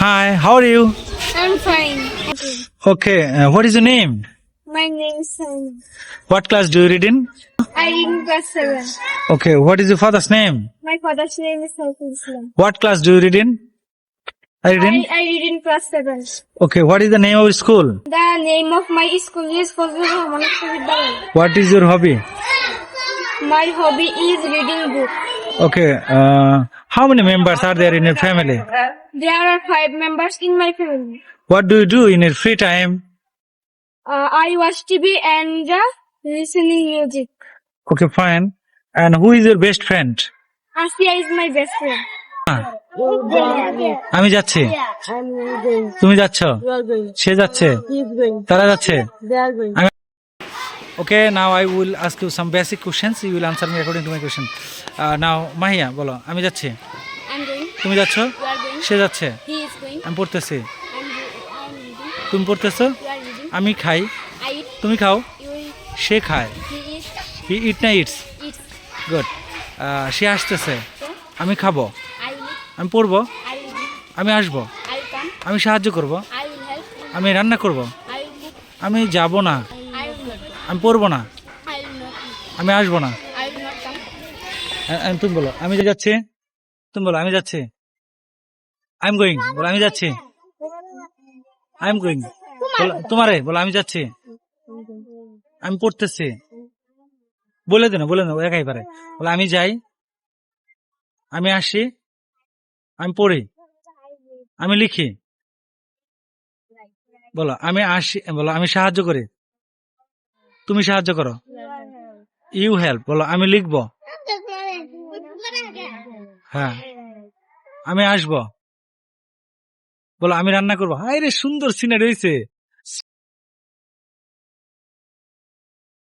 Hi, how are you? I'm fine. Okay, what is your name? My name is Sam. What class do you read in? I read in class 7. Okay, what is your father's name? My father's name is Saiful Islam. What class do you read in? I read in? I read in class 7. Okay, what is the name of your school? The name of my school is Fazlur Rahman Vidyalaya. What is your hobby? My hobby is reading book. Okay, how many members are there in your family? There are 5 members in my family. What do you do in your free time? I watch TV and listening music. Okay, fine. And who is your best friend? Asia is my best friend. আমি যাচ্ছি, তুমি যাচ্ছ, সে যাচ্ছে, তারা যাচ্ছে। Okay, now I will ask you some basic questions. You will answer me according to my question. Now, Mahia, বলো, আমি যাচ্ছি, I'm going. তুমি যাচ্ছ, You are going. সে যাচ্ছে, He is going. আমি পড়তেছি, I'm reading. তুমি পড়তেছো, You are reading. আমি খাই, I eat. তুমি খাও, You eat. সে খায়, He eats. হি ইট না ইটস, Eats. গুড। সে আসতেছে, আমি খাবো, I will eat. আমি পড়বো, I will eat. আমি আসবো, I will come. আমি সাহায্য করব, I will help. আমি রান্না করব, I will cook. আমি যাব না, I will not go. আমি পড়বো না, I will not eat. আমি আসবো না। I will not come. তুমি বলো, আমি যাচ্ছি, তুমি বলো, আমি যাচ্ছি, আই এম গোয়িং, বলো, আমি যাচ্ছি, আই এম গোয়িং, তোমারে বলো, আমি যাচ্ছি, আমি পড়তেছি, বলে দেন, বলে দেন, একাই পারে, বলো, আমি যাই, আমি আসি, আমি পড়ি, আমি লিখি, বলো, আমি আসি, বলো, আমি সাহায্য করি, তুমি সাহায্য করো, ইউ হেল্প, বলো, আমি লিখবো, হ্যাঁ, আমি আসবো, বলো, আমি রান্না করবো। হায় রে, সুন্দর সিনারি হয়েছে।